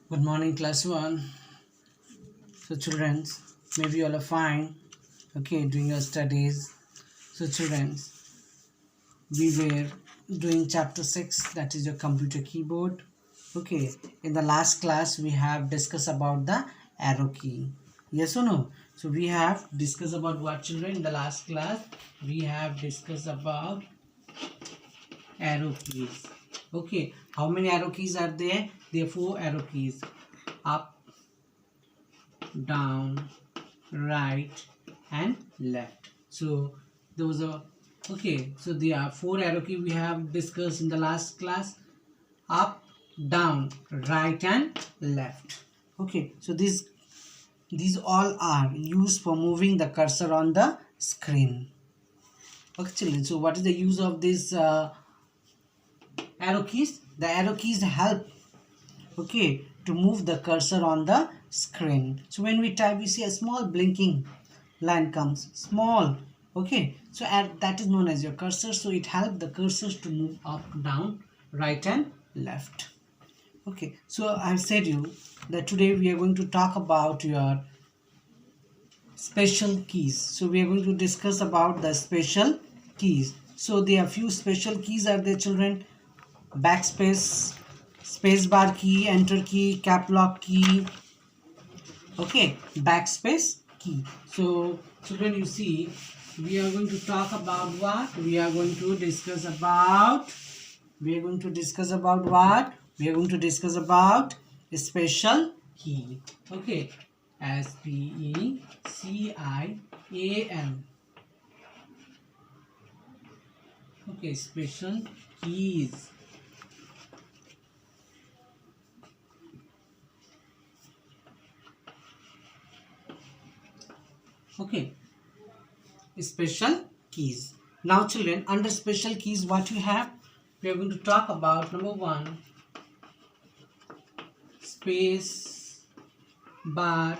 Good morning, class 1. So, children, maybe you all are fine, okay, doing your studies. So, children, we were doing chapter 6, that is your computer keyboard. Okay, in the last class, we have discussed about the arrow key. Yes or no? So, we have discussed about what, children? In the last class, we have discussed about arrow keys. Okay, how many arrow keys are there? There are 4 arrow keys: up, down, right and left. So those are okay. So there are 4 arrow key we have discussed in the last class: up, down, right and left. Okay, so these all are used for moving the cursor on the screen. Okay, children, so what is the use of these arrow keys? The arrow keys help, okay, to move the cursor on the screen. So when we type, we see a small blinking line comes, small, okay, so that is known as your cursor. So it helps the cursors to move up, down, right and left. Okay, so I've said you that today we are going to talk about your special keys. So we are going to discuss about the special keys. So there are few special keys are there, children: backspace, space bar key, enter key, cap lock key, okay, backspace key. So children, you see, we are going to talk about what? We are going to discuss about what? We are going to discuss about a special key. Okay, SPECIAL. Okay, special keys. Okay, special keys. Now children, under special keys, what you have? We are going to talk about number 1, space bar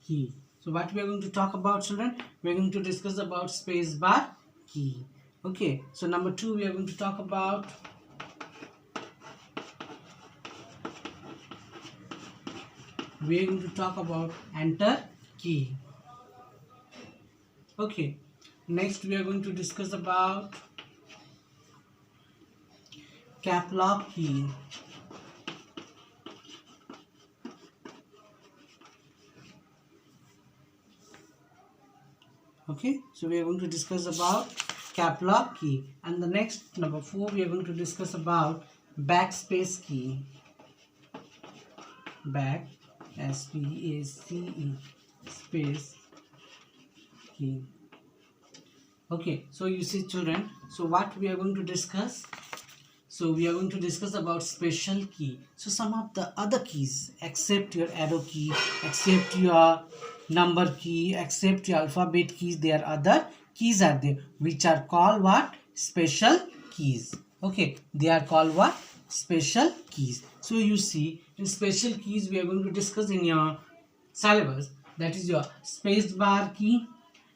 key. So what we are going to talk about, children? We are going to discuss about space bar key. Okay, so number 2, we are going to talk about enter key. Okay, next we are going to discuss about cap lock key. Okay, so we are going to discuss about cap lock key, and the next, number 4, we are going to discuss about backspace key. Back, SPACE, space key. Okay, so you see, children, so what we are going to discuss? So we are going to discuss about special key. So some of the other keys, except your arrow key, except your number key, except your alphabet keys, there are other keys are there which are called what? Special keys. Okay, they are called what? Special keys. So you see, in special keys we are going to discuss in your syllabus, that is your space bar key,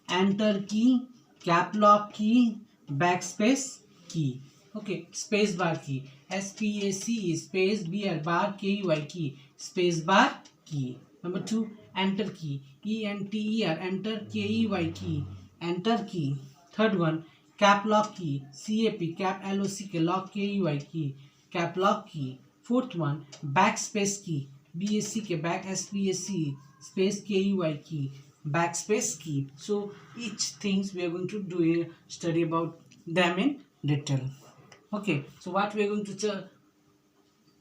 enter key, cap lock key, backspace key. Okay, space bar key, SPACE, space bar KEY key, space bar key. Number 2, enter key, ENTER, enter KEY key, enter key. Third one, cap lock key, CAP, cap LOCK, lock KEY key, cap lock key. Fourth one, backspace key, BACK, back SPAC, space KEY key, backspace key. So each things we are going to do a study about them in detail. Okay, so what we are going to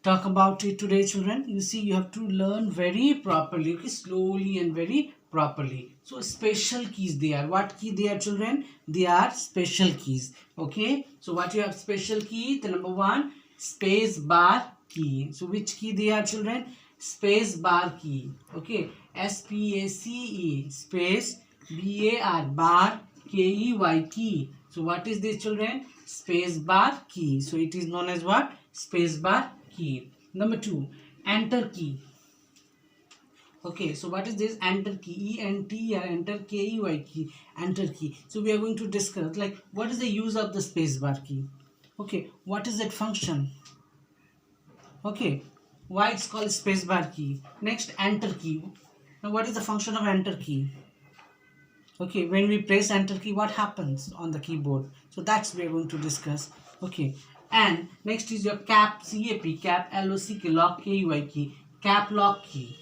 talk about it today, children? You see, you have to learn very properly, okay, slowly and very properly. So special keys, they are what key they are, children? They are special keys. Okay, so what you have special key? The number 1, space bar key. So which key they are, children? Space bar key. Okay, SPACE, space BAR, bar KEY key. So what is this, children? Space bar key. So it is known as what? Space bar key. Number 2, enter key. Okay, so what is this? Enter key, ENTER, enter KEY key, enter key. So we are going to discuss like what is the use of the space bar key. Okay, what is that function? Okay, Why it's called spacebar key? Next, enter key. Now, what is the function of enter key? Okay, when we press enter key, what happens on the keyboard? So that's we are going to discuss. Okay, and next is your cap cap lock lock key, cap lock key.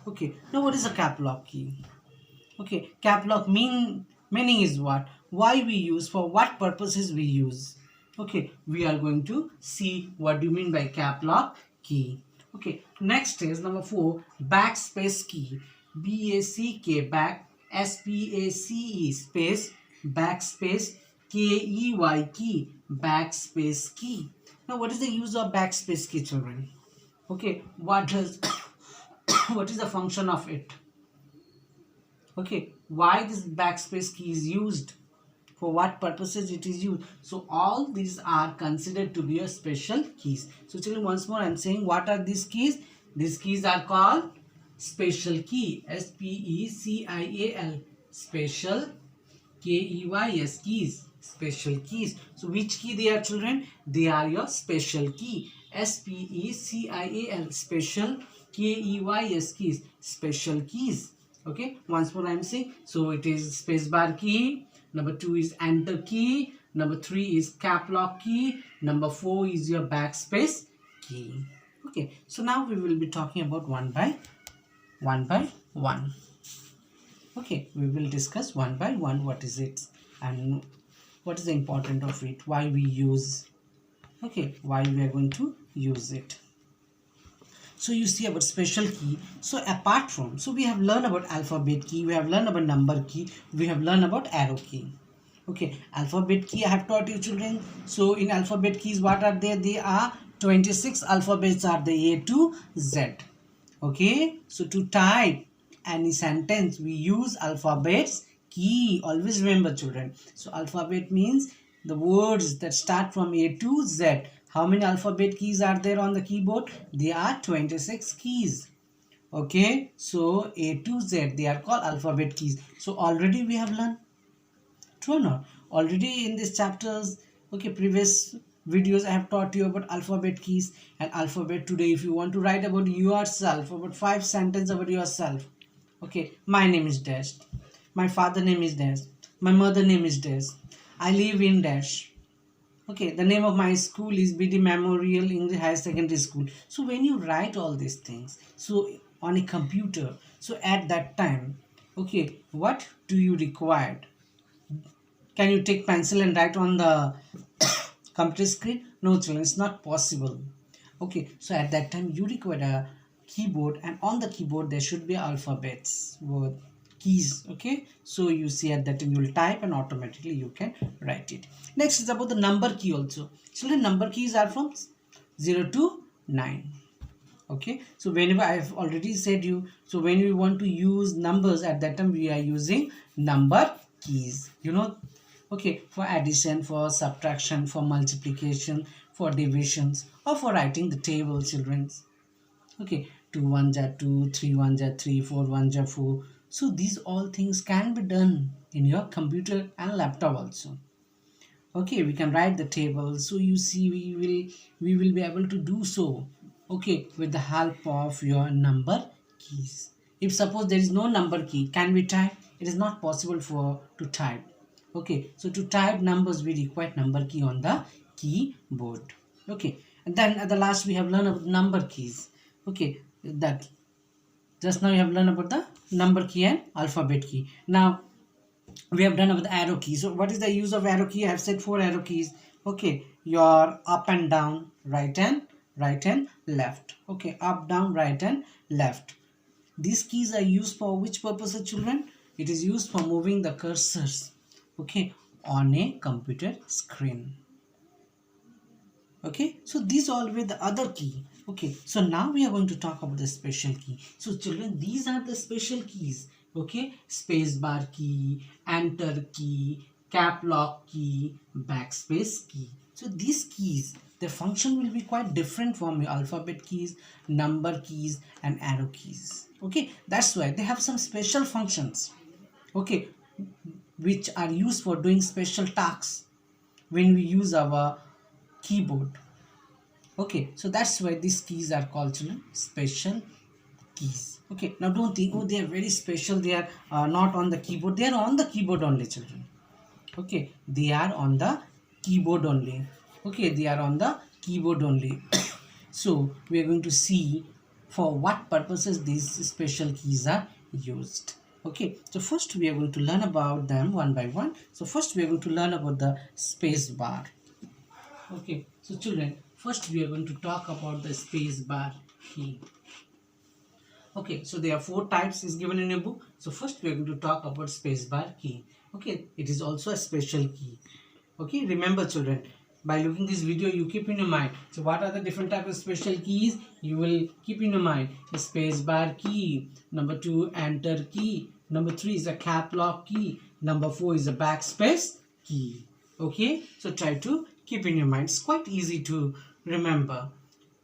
Okay, now what is a cap lock key? Okay, cap lock meaning is what? Why we use, for what purposes we use. Okay, we are going to see what do you mean by cap lock key. Okay, next is number 4, backspace key. BACK, back, SPACE, space, backspace, KEY key, backspace key. Now what is the use of backspace key, children? Okay, what does what is the function of it? Okay, why this backspace key is used, for what purposes it is used. So all these are considered to be a special keys. So children, once more I am saying, what are these keys? These keys are called special key, SPECIAL, special, KEYS, keys, special keys. So which key they are, children? They are your special key, SPECIAL, special, KEYS, keys, special keys. Okay, once more I am saying, so it is spacebar key, number 2 is enter key, number 3 is cap lock key, number 4 is your backspace key. Okay, so now we will be talking about one by one. Okay, we will discuss one by one what is it and what is the importance of it, why we use, okay, why we are going to use it. So you see about special key. So apart from, so we have learned about alphabet key, we have learned about number key, we have learned about arrow key. Okay, alphabet key I have taught you, children. So in alphabet keys, what are they? They are 26 alphabets are the A to Z. Okay, so to type any sentence we use alphabets key. Always remember, children. So alphabet means the words that start from A to Z. How many alphabet keys are there on the keyboard? They are 26 keys. Okay, so A to Z, they are called alphabet keys. So already we have learned. True or not? Already in these chapters, okay, previous videos I have taught you about alphabet keys and alphabet. Today if you want to write about yourself, about 5 sentences about yourself. Okay, my name is Dash. My father name is Dash. My mother name is Dash. I live in Dash. Okay, the name of my school is BD Memorial English Higher Secondary School. So when you write all these things, so on a computer, so at that time, okay, what do you require? Can you take pencil and write on the computer screen? No, children, it's not possible. Okay, so at that time you require a keyboard, and on the keyboard there should be alphabets, word, keys. Okay, so you see at that time you will type and automatically you can write it. Next is about the number key also. Children, number keys are from 0 to 9. Okay, so whenever I have already said you, so when we want to use numbers, at that time we are using number keys, you know. Okay, for addition, for subtraction, for multiplication, for divisions, or for writing the table, children. Okay, 2 1s are 2, 3 1s are 3, 4 1s are 4. So these all things can be done in your computer and laptop also. Okay, we can write the table. So you see, we will be able to do so. Okay, with the help of your number keys. If suppose there is no number key, can we type? It is not possible for to type. Okay, so to type numbers we require number key on the keyboard. Okay, and then at the last we have learned about number keys. Okay, that just now you have learned about the number key and alphabet key. Now we have done about the arrow key. So what is the use of arrow key? I have said 4 arrow keys. Okay, your up and down, right and left. Okay, up, down, right and left. These keys are used for which purposes, children? It is used for moving the cursors, okay, on a computer screen. Okay, so these all with the other key. Okay, so now we are going to talk about the special key. So children, these are the special keys. Okay, space bar key, enter key, cap lock key, backspace key. So these keys, their function will be quite different from your alphabet keys, number keys and arrow keys. Okay, that's why they have some special functions, okay, which are used for doing special tasks when we use our keyboard. Okay, so that's why these keys are called, children, special keys. Okay, now don't think, oh, they are very special, they are not on the keyboard. They are on the keyboard only, children. Okay, they are on the keyboard only. Okay, they are on the keyboard only. So we are going to see for what purposes these special keys are used. Okay, so first we are going to learn about them one by one. So first we are going to learn about the space bar. Okay, so children, first we are going to talk about the space bar key. Okay, so there are 4 types is given in your book. So first we are going to talk about space bar key. Okay, it is also a special key. Okay, remember children, by looking this video you keep in your mind. So what are the different types of special keys? You will keep in your mind. The space bar key. Number 2, enter key. Number 3 is a cap lock key. Number 4 is a backspace key. Okay, so try to keep in your mind. It's quite easy to remember.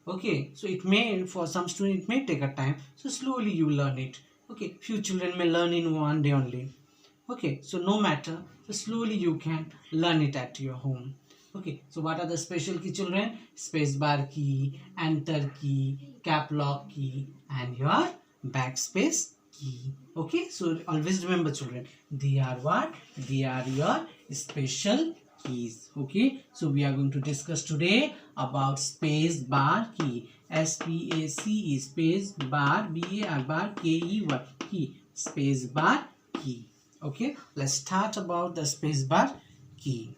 Okay, so it may, for some students it may take a time, so slowly you learn it. Okay, few children may learn in one day only. Okay, so no matter, so slowly you can learn it at your home. Okay, so what are the special key, children? Space bar key, enter key, cap lock key, and your backspace key. Okay, so always remember, children, they are what? They are your special keys. Okay, so we are going to discuss today about space bar key. SPACE, space bar, BAR bar, KEY, key, space bar key. Okay, let's start about the space bar key.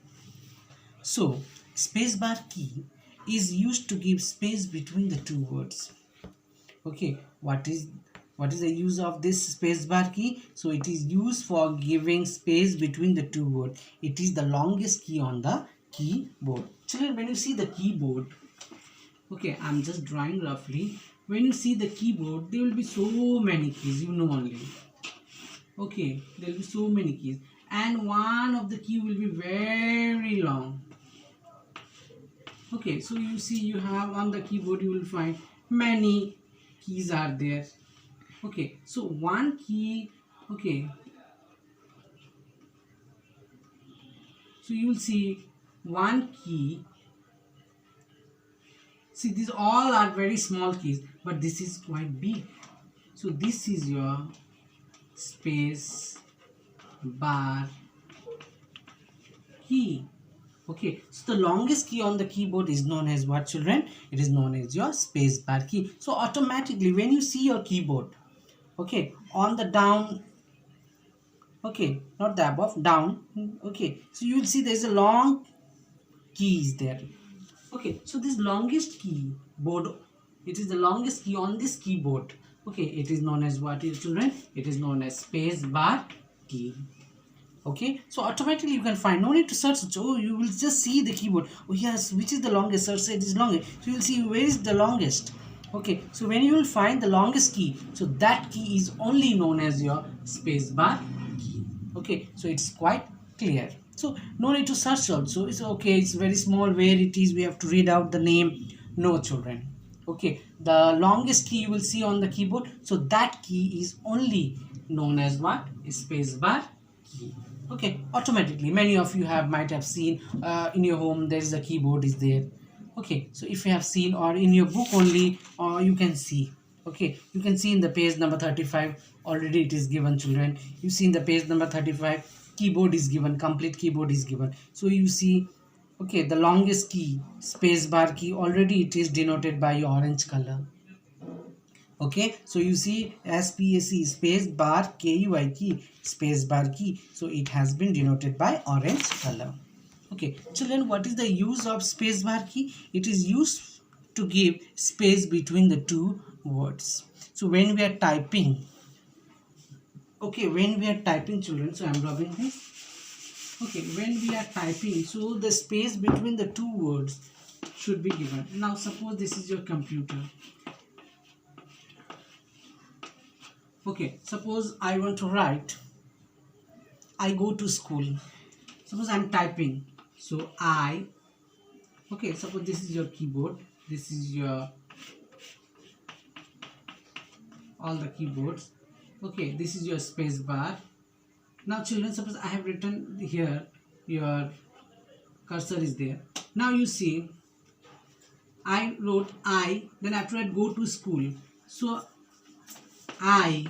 So space bar key is used to give space between the 2 words. Okay, what is the use of this space bar key? So it is used for giving space between the 2 words. It is the longest key on the keyboard. Children, when you see the keyboard, okay, I'm just drawing roughly. When you see the keyboard, there will be so many keys, you know only. Okay, there will be so many keys, and one of the key will be very long. Okay, so you see, you have on the keyboard, you will find many keys are there. Okay, so one key, okay, so you will see one key. See, these all are very small keys, but this is quite big. So this is your space bar key. Okay, so the longest key on the keyboard is known as what, children? It is known as your space bar key. So automatically when you see your keyboard, okay, on the down, okay, not the above, down, okay, so you will see there is a long keys there. Okay, so this longest keyboard, it is the longest key on this keyboard. Okay, it is known as what, children? It is known as space bar key. Okay, so automatically you can find, no need to search. Oh, you will just see the keyboard. Oh yes, which is the longest? Search, it is longest. So you will see where is the longest. Okay, so when you will find the longest key, so that key is only known as your space bar key. Okay, so it's quite clear. So no need to search also. It's okay, it's very small, where it is we have to read out the name. No, children. Okay, the longest key you will see on the keyboard, so that key is only known as what? Space bar key. Okay, automatically many of you might have seen in your home there is a keyboard is there. Okay, so if you have seen, or in your book only, you can see. Okay, you can see in the page number 35 already it is given, children. You see in the page number 35 keyboard is given, complete keyboard is given. So you see, okay, the longest key, space bar key, already it is denoted by orange color. Okay, so you see SPAC, space bar KEY, key, space bar key, so it has been denoted by orange color. Okay, children, what is the use of space bar key? It is used to give space between the 2 words. So when we are typing, okay, when we are typing, children, so I am rubbing this. Okay, when we are typing, so the space between the 2 words should be given. Now suppose this is your computer. Okay, suppose I want to write, I go to school. Suppose I am typing, so I, okay, suppose this is your keyboard, this is your, all the keyboards. Okay, this is your space bar. Now children, suppose I have written here, your cursor is there. Now you see, I wrote I, then after that go to school. So I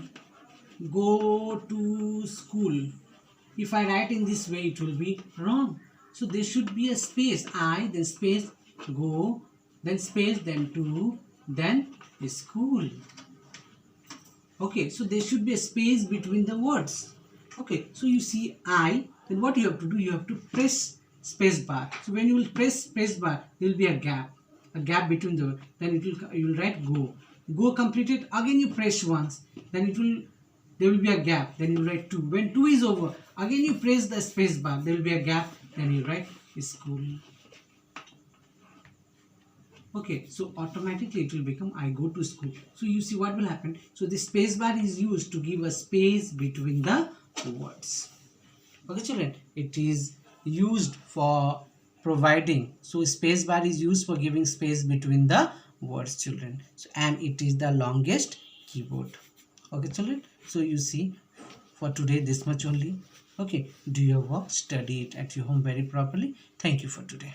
go to school. If I write in this way, it will be wrong. So there should be a space. I, then space, go, then space, then to, then school. Okay, so there should be a space between the words. Okay, so you see I, then what you have to do, you have to press space bar. So when you will press space bar, there will be a gap between the, then you will write go. Go completed, again you press once, then there will be a gap, then you write 2. When 2 is over, again you press the space bar, there will be a gap, then you write school. Okay, so automatically it will become I go to school. So you see what will happen. So the space bar is used to give a space between the words. Okay children, it is used for providing. So space bar is used for giving space between the words children. So, and it is the longest keyboard. Okay children, so you see for today this much only. Okay, do your work, study it at your home very properly. Thank you for today.